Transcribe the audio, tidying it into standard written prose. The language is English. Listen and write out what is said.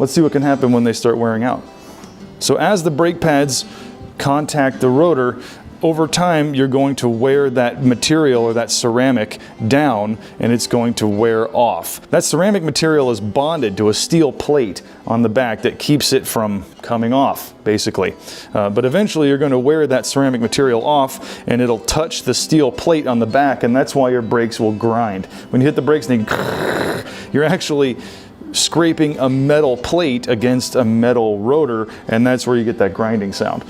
Let's see what can happen when they start wearing out. So as the brake pads contact the rotor, over time you're going to wear that material or that ceramic down, and it's going to wear off. That ceramic material is bonded to a steel plate on the back that keeps it from coming off, basically. But eventually you're going to wear that ceramic material off, and it'll touch the steel plate on the back, and that's why your brakes will grind. When you hit the brakes and you're actually scraping a metal plate against a metal rotor, and that's where you get that grinding sound.